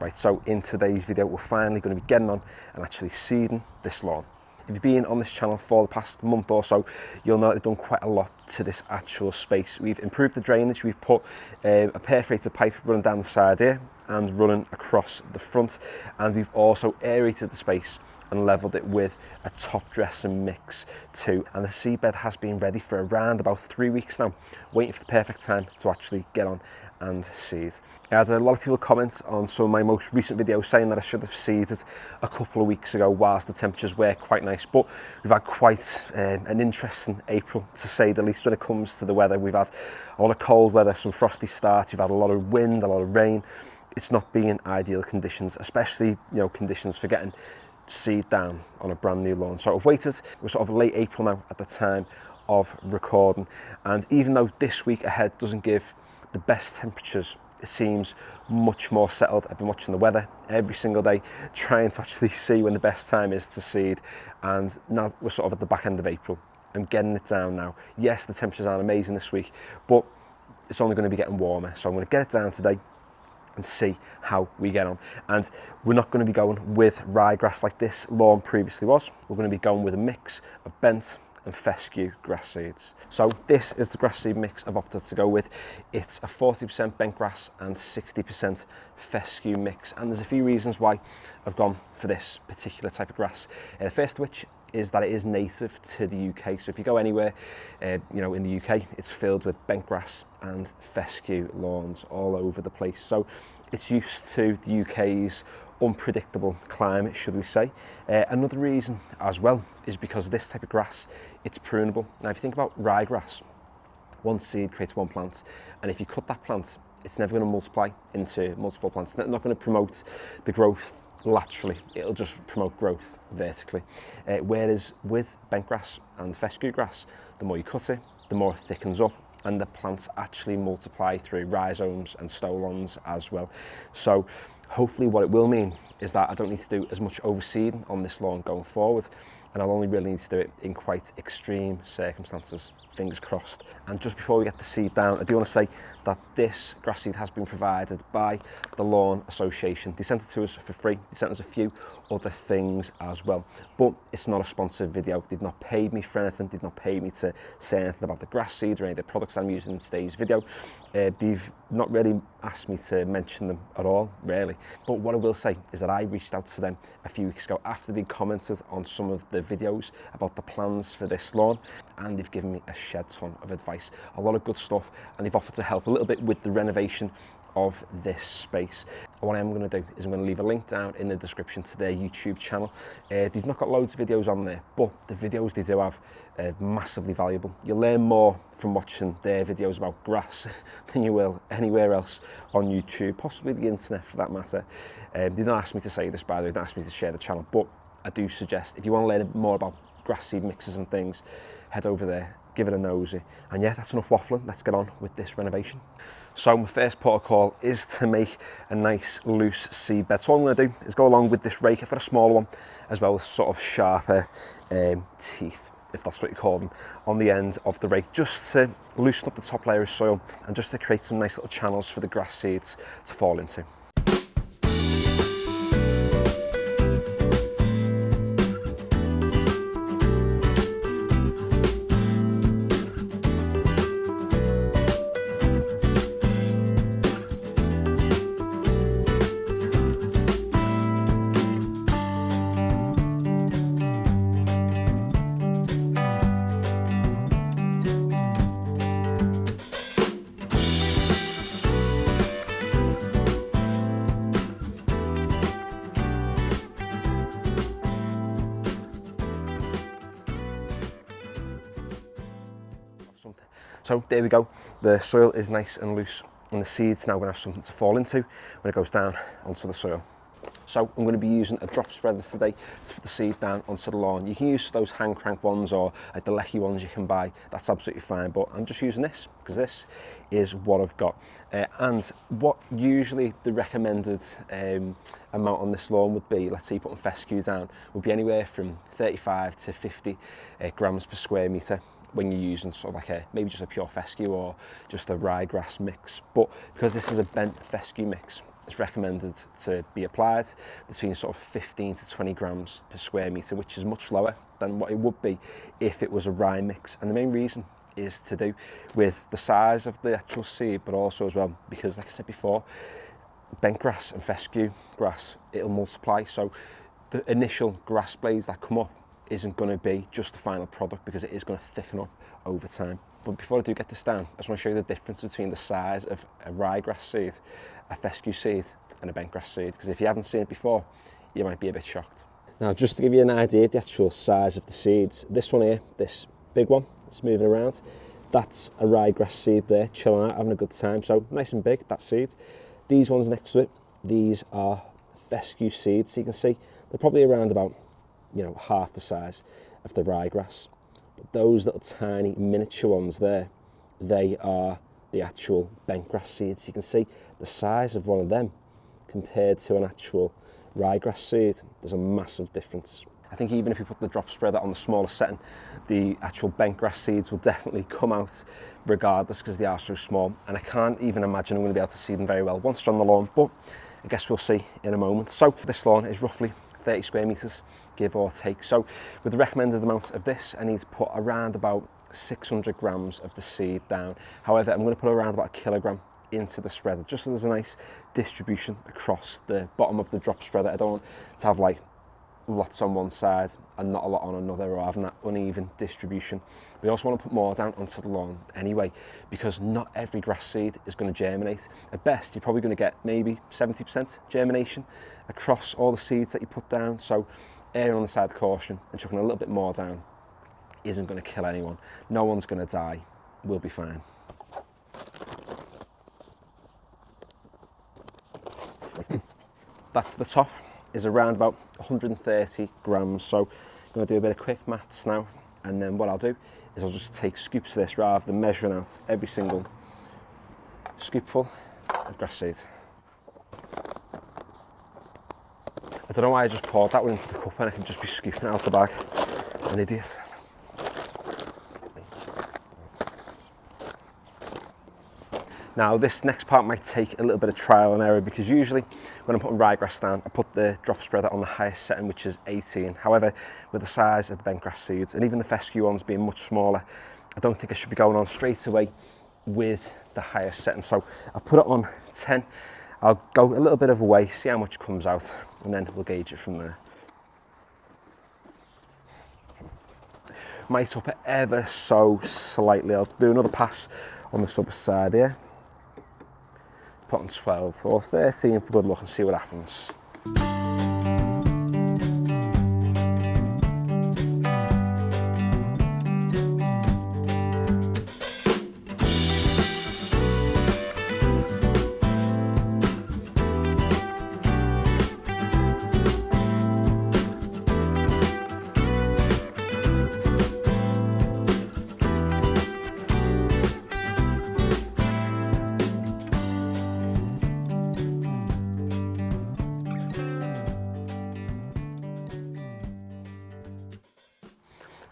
Right, so in today's video, we're finally going to be getting on and actually seeding this lawn. If you've been on this channel for the past month or so, you'll know we've done quite a lot to this actual space. We've improved the drainage, we've put a perforated pipe running down the side here and running across the front, and we've also aerated the space and levelled it with a top dressing mix too. And the seedbed has been ready for around about 3 weeks now, waiting for the perfect time to actually get on and seed. I had a lot of people comment on some of my most recent videos saying that I should have seeded a couple of weeks ago whilst the temperatures were quite nice, but we've had quite an interesting April, to say the least, when it comes to the weather. We've had a lot of cold weather, some frosty starts, we've had a lot of wind, a lot of rain. It's not been ideal conditions, especially conditions for getting seed down on a brand new lawn. So I've waited. We're sort of late April now at the time of recording, and even though this week ahead doesn't give the best temperatures, it seems much more settled. I've been watching the weather every single day, trying to actually see when the best time is to seed, and now we're sort of at the back end of April. I'm getting it down now. Yes, the temperatures aren't amazing this week, but it's only going to be getting warmer, so I'm going to get it down today and see how we get on. And we're not going to be going with ryegrass like this lawn previously was. We're going to be going with a mix of bent and fescue grass seeds. So this is the grass seed mix I've opted to go with. It's a 40% bent grass and 60% fescue mix, and there's a few reasons why I've gone for this particular type of grass. The first of which is that it is native to the UK. So if you go anywhere, in the UK, it's filled with bent grass and fescue lawns all over the place. So it's used to the UK's unpredictable climate, should we say. Another reason as well is because this type of grass, it's prunable. Now, if you think about ryegrass, one seed creates one plant, and if you cut that plant, it's never going to multiply into multiple plants. It's not going to promote the growth laterally, it'll just promote growth vertically. Whereas with bent grass and fescue grass, the more you cut it, the more it thickens up, and the plants actually multiply through rhizomes and stolons as well. So hopefully what it will mean is that I don't need to do as much overseeding on this lawn going forward, and I'll only really need to do it in quite extreme circumstances, fingers crossed. And just before we get the seed down, I do want to say that this grass seed has been provided by the Lawn Association. They sent it to us for free. They sent us a few other things as well, but it's not a sponsored video. They've not paid me for anything. They've not paid me to say anything about the grass seed or any of the products I'm using in today's video. They've not really asked me to mention them at all, really. But what I will say is that I reached out to them a few weeks ago after they commented on some of the videos about the plans for this lawn, and they've given me a shed ton of advice, a lot of good stuff, and they've offered to help a little bit with the renovation of this space. And what I'm going to do is I'm going to leave a link down in the description to their YouTube channel. They've not got loads of videos on there, but the videos they do have are massively valuable. You'll learn more from watching their videos about grass than you will anywhere else on YouTube, possibly the internet for that matter. They didn't ask me to say this, by the way, they didn't ask me to share the channel, but I do suggest, if you want to learn more about grass seed mixes and things, head over there, give it a nosy. And yeah, that's enough waffling. Let's get on with this renovation. So my first protocol is to make a nice loose seed bed. So all I'm going to do is go along with this rake. I've got a smaller one as well with sort of sharper teeth, if that's what you call them, on the end of the rake, just to loosen up the top layer of soil and just to create some nice little channels for the grass seeds to fall into. So there we go, the soil is nice and loose, and the seed's now going to have something to fall into when it goes down onto the soil. So I'm going to be using a drop spreader today to put the seed down onto the lawn. You can use those hand crank ones or like the Lecky ones you can buy, that's absolutely fine, but I'm just using this because this is what I've got. And what usually the recommended amount on this lawn would be, let's say you're putting fescue down, would be anywhere from 35 to 50 grams per square metre when you're using sort of like maybe just a pure fescue or just a ryegrass mix. But because this is a bent fescue mix, it's recommended to be applied between sort of 15 to 20 grams per square metre, which is much lower than what it would be if it was a rye mix. And the main reason is to do with the size of the actual seed, but also as well because, like I said before, bent grass and fescue grass, it'll multiply. So the initial grass blades that come up isn't going to be just the final product, because it is going to thicken up over time. But before I do get this down, I just want to show you the difference between the size of a ryegrass seed, a fescue seed and a bent grass seed, because if you haven't seen it before, you might be a bit shocked. Now, just to give you an idea of the actual size of the seeds, this one here, this big one, it's moving around, that's a ryegrass seed there, chilling out, having a good time. So nice and big, that seed. These ones next to it, these are fescue seeds. So you can see they're probably around about, you know, half the size of the ryegrass. But those little tiny miniature ones there, they are the actual bent grass seeds. You can see the size of one of them compared to an actual ryegrass seed. There's a massive difference. I think even if you put the drop spreader on the smaller setting, the actual bent grass seeds will definitely come out regardless, because they are so small, and I can't even imagine I'm going to be able to see them very well once they're on the lawn, but I guess we'll see in a moment. So this lawn is roughly 30 square metres, give or take. So with the recommended amount of this, I need to put around about 600 grams of the seed down. However, I'm going to put around about a kilogram into the spreader, just so there's a nice distribution across the bottom of the drop spreader. I don't want to have like lots on one side and not a lot on another, or having that uneven distribution. We also want to put more down onto the lawn anyway, because not every grass seed is going to germinate. At best, you're probably going to get maybe 70% germination across all the seeds that you put down. So erring on the side of caution and chucking a little bit more down isn't going to kill anyone. No one's going to die. We'll be fine. Back to the top is around about 130 grams. So I'm going to do a bit of quick maths now, and then what I'll do is I'll just take scoops of this rather than measuring out every single scoopful of grass seed. I don't know why I just poured that one into the cup when I can just be scooping it out the bag. An idiot. Now, this next part might take a little bit of trial and error, because usually when I'm putting ryegrass down, I put the drop spreader on the highest setting, which is 18. However, with the size of the bent grass seeds and even the fescue ones being much smaller, I don't think I should be going on straight away with the highest setting. So I'll put it on 10. I'll go a little bit of a way, see how much comes out, and then we'll gauge it from there. Might up it ever so slightly. I'll do another pass on this other side here. Put on 12 or 13 for good luck and see what happens.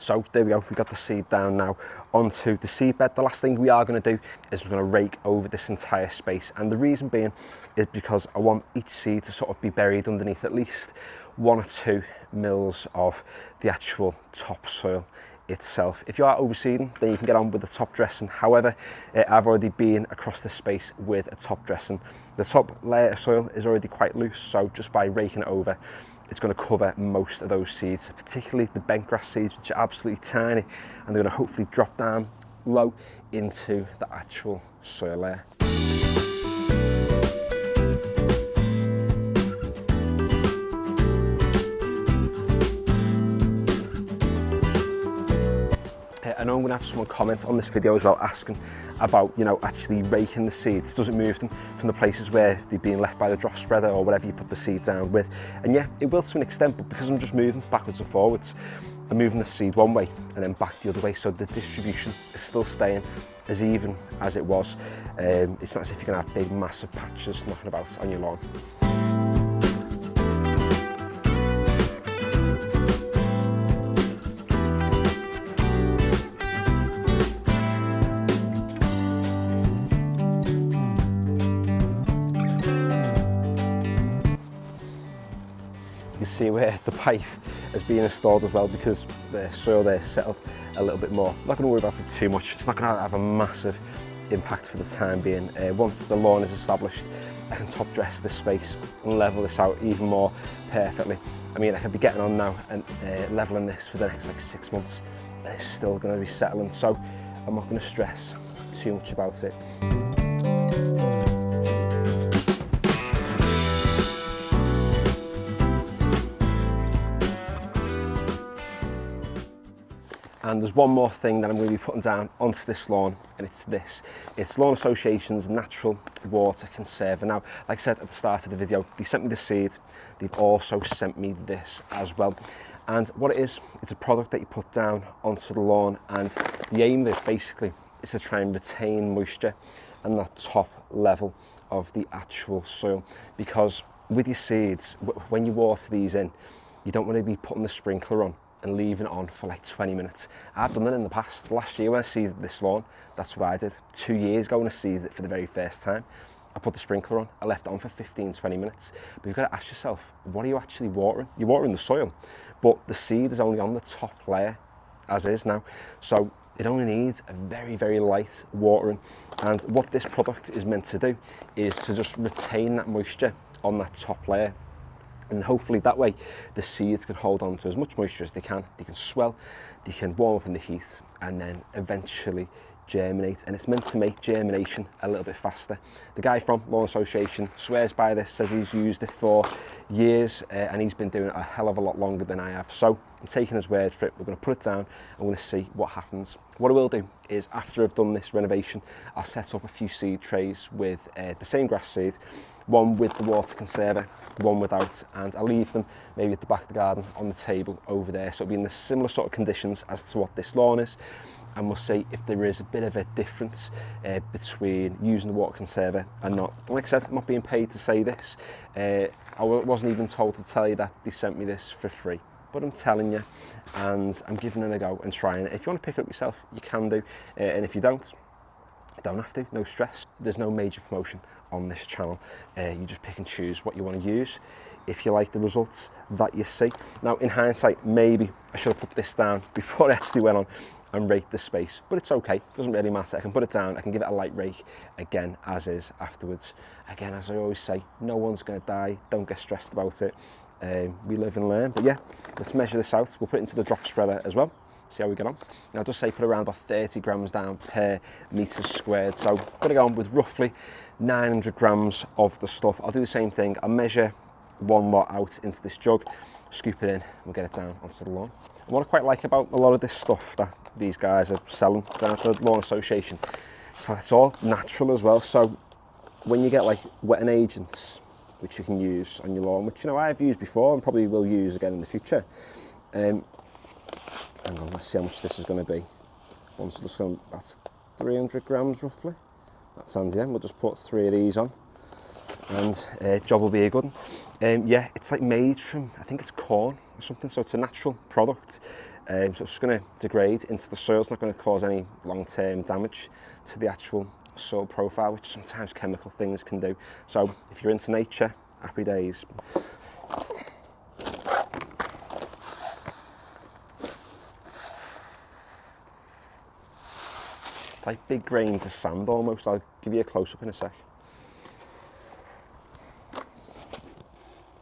So there we go, we've got the seed down now onto the seed bed. The last thing we are going to do is we're going to rake over this entire space, and the reason being is because I want each seed to sort of be buried underneath at least 1 or 2 mils of the actual topsoil itself. If you are overseeding, then you can get on with the top dressing. However, I've already been across the space with a top dressing. The top layer of soil is already quite loose, so just by raking it over, it's going to cover most of those seeds, particularly the bent grass seeds, which are absolutely tiny, and they're going to hopefully drop down low into the actual soil layer. I know I'm going to have someone comment on this video as well, asking about, you know, actually raking the seeds. Does it move them from the places where they've been left by the drop spreader or whatever you put the seed down with? And yeah, it will to an extent, but because I'm just moving backwards and forwards, I'm moving the seed one way and then back the other way, so the distribution is still staying as even as it was. It's not as if you're going to have big, massive patches knocking about on your lawn. can see where the pipe has been installed as well, because the soil there settled a little bit more. I'm not going to worry about it too much. It's not going to have a massive impact for the time being. Once the lawn is established, I can top dress this space and level this out even more perfectly. I mean, I could be getting on now and leveling this for the next like 6 months, and it's still going to be settling, so I'm not going to stress too much about it. And there's one more thing that I'm going to be putting down onto this lawn, and it's this. It's Lawn Association's Natural Water Conserver. Now, like I said at the start of the video, they sent me the seed. They've also sent me this as well. And what it is, it's a product that you put down onto the lawn, and the aim of it basically is to try and retain moisture and that top level of the actual soil. Because with your seeds, when you water these in, you don't want to be putting the sprinkler on and leaving it on for like 20 minutes. I've done that in the past. Last year when I seeded this lawn, that's what I did. 2 years ago when I seeded it for the very first time, I put the sprinkler on, I left it on for 15-20 minutes. But you've got to ask yourself, what are you actually watering? You're watering the soil, but the seed is only on the top layer, as is now. So it only needs a very, very light watering. And what this product is meant to do is to just retain that moisture on that top layer. And hopefully that way the seeds can hold on to as much moisture as they can swell, they can warm up in the heat, and then eventually germinate. And it's meant to make germination a little bit faster. The guy from Lawn Association swears by this, says he's used it for years, and he's been doing it a hell of a lot longer than I have. So I'm taking his word for it. We're going to put it down and we're going to see what happens. What I will do is, after I've done this renovation, I'll set up a few seed trays with the same grass seed, one with the water conserver, one without, and I'll leave them maybe at the back of the garden on the table over there. So it'll be in the similar sort of conditions as to what this lawn is, and we'll see if there is a bit of a difference between using the water conserver and not. Like I said, I'm not being paid to say this. I wasn't even told to tell you that they sent me this for free, but I'm telling you, and I'm giving it a go and trying it. If you want to pick it up yourself, you can do, and if you don't, you don't have to, no stress. There's no major promotion on this channel. You just pick and choose what you want to use if you like the results that you see. Now, in hindsight, maybe I should have put this down before I actually went on and raked the space, but it's okay, it doesn't really matter. I can put it down, I can give it a light rake again as is afterwards. Again, as I always say, no one's going to die, don't get stressed about it. We live and learn. But yeah, let's measure this out. We'll put it into the drop spreader as well, see how we get on. Now, I'll just say put around about 30 grams down per metre squared. So I'm going to go on with roughly 900 grams of the stuff. I'll do the same thing. I'll measure one lot out into this jug, scoop it in, we'll get it down onto the lawn. And what I quite like about a lot of this stuff that these guys are selling down at the Lawn Association is that it's all natural as well. So when you get like wetting agents, which you can use on your lawn, which, you know, I've used before and probably will use again in the future. Hang on, let's see how much this is going to be. Once just going, that's 300 grams roughly. That's handy. We'll just put 3 of these on, and job will be a good one. Yeah, it's like made from, I think it's corn or something, so it's a natural product. So it's just going to degrade into the soil. It's not going to cause any long-term damage to the actual soil profile, which sometimes chemical things can do. So if you're into nature, happy days. It's like big grains of sand almost. I'll give you a close-up in a sec.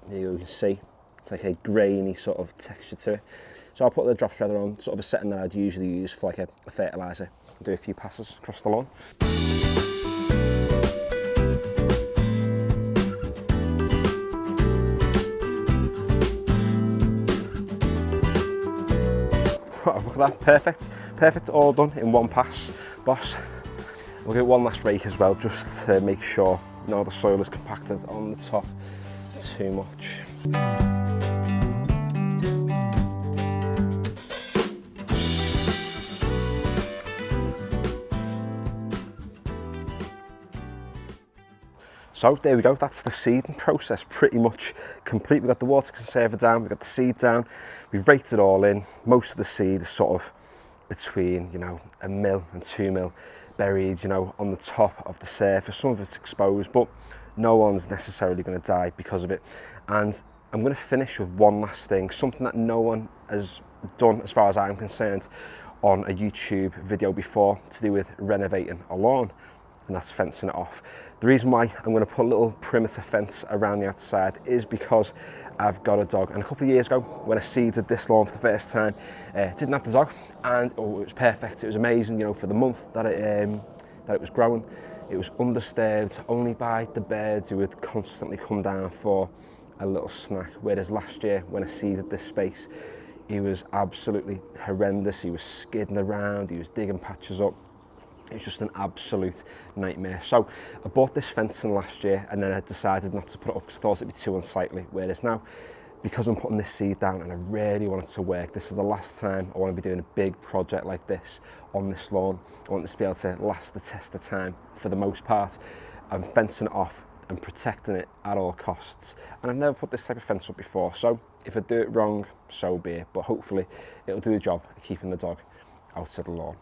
There you can see, it's like a grainy sort of texture to it. So I'll put the drop spreader on, sort of a setting that I'd usually use for like a fertiliser, and do a few passes across the lawn. Look at that, perfect, all done in one pass, boss. We'll give it one last rake as well, just to make sure no the soil is compacted on the top too much. So there we go, that's the seeding process pretty much complete. We've got the water conserver down, we've got the seed down, we've raked it all in. Most of the seed is sort of between, you know, 1 mil and 2 mil buried, you know, on the top of the surface. Some of it's exposed, but no one's necessarily going to die because of it. And I'm going to finish with one last thing, something that no one has done as far as I'm concerned on a YouTube video before, to do with renovating a lawn, and that's fencing it off. The reason why I'm going to put a little perimeter fence around the outside is because I've got a dog, and a couple of years ago when I seeded this lawn for the first time, didn't have the dog, and it was perfect. It was amazing, you know, for the month that it was growing. It was undisturbed only by the birds who would constantly come down for a little snack. Whereas last year when I seeded this space, he was absolutely horrendous. He was skidding around, he was digging patches up. It was just an absolute nightmare. So I bought this fencing last year, and then I decided not to put it up because I thought it'd be too unsightly. Whereas now, because I'm putting this seed down and I really want it to work, this is the last time I want to be doing a big project like this on this lawn. I want this to be able to last the test of time for the most part. I'm fencing it off and protecting it at all costs. And I've never put this type of fence up before, so if I do it wrong, so be it. But hopefully it'll do the job of keeping the dog out of the lawn.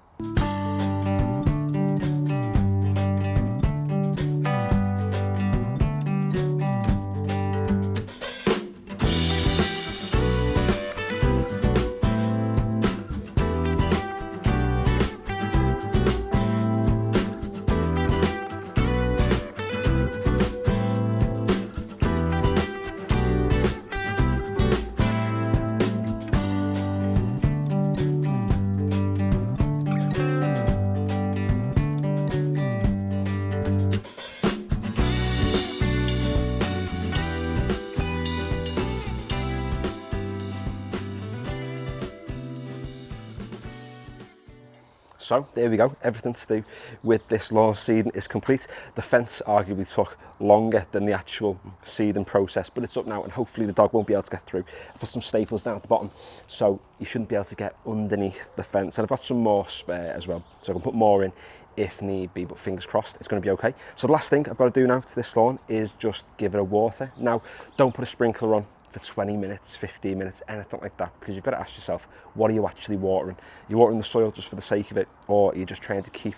So there we go, everything to do with this lawn seeding is complete. The fence arguably took longer than the actual seeding process, but it's up now, and hopefully the dog won't be able to get through. I put some staples down at the bottom, so you shouldn't be able to get underneath the fence. And I've got some more spare as well, so I can put more in if need be, but fingers crossed it's going to be okay. So the last thing I've got to do now to this lawn is just give it a water. Now, don't put a sprinkler on for 20 minutes, 15 minutes, anything like that, because you've got to ask yourself, what are you actually watering? You're watering the soil just for the sake of it, or are you just trying to keep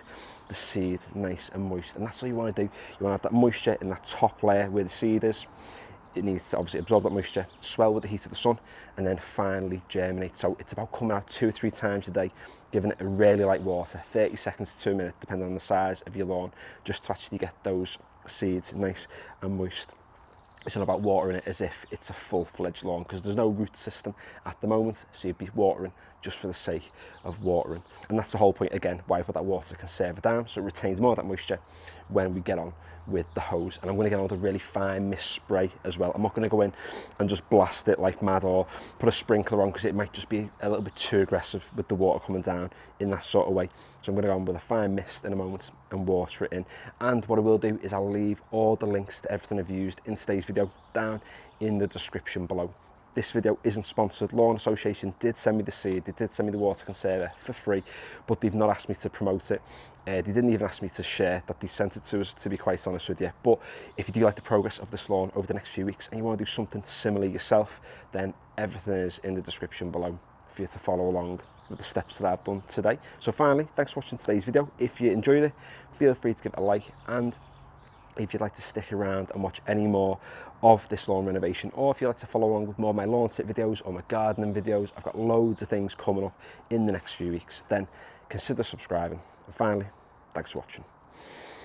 the seed nice and moist? And that's all you want to do. You want to have that moisture in that top layer where the seed is. It needs to obviously absorb that moisture, swell with the heat of the sun, and then finally germinate. So it's about coming out 2 or 3 times a day, giving it a really light water, 30 seconds to 2 minutes, depending on the size of your lawn, just to actually get those seeds nice and moist. It's not about watering it as if it's a full-fledged lawn, because there's no root system at the moment, so you'd be watering just for the sake of watering. And that's the whole point, again, why I put that water conserver down, so it retains more of that moisture when we get on with the hose. And I'm going to get on with a really fine mist spray as well. I'm not going to go in and just blast it like mad or put a sprinkler on, because it might just be a little bit too aggressive with the water coming down in that sort of way. So I'm going to go on with a fine mist in a moment and water it in. And what I will do is I'll leave all the links to everything I've used in today's video down in the description below. This video isn't sponsored. Lawn Association did send me the seed, they did send me the water conserver for free, but they've not asked me to promote it. They didn't even ask me to share that they sent it to us, to be quite honest with you. But if you do like the progress of this lawn over the next few weeks and you want to do something similar yourself, then everything is in the description below for you to follow along with the steps that I've done today. So finally, thanks for watching today's video. If you enjoyed it, feel free to give it a like, and if you'd like to stick around and watch any more of this lawn renovation, or if you'd like to follow along with more of my lawn tip videos or my gardening videos, I've got loads of things coming up in the next few weeks, then consider subscribing. And finally, thanks for watching.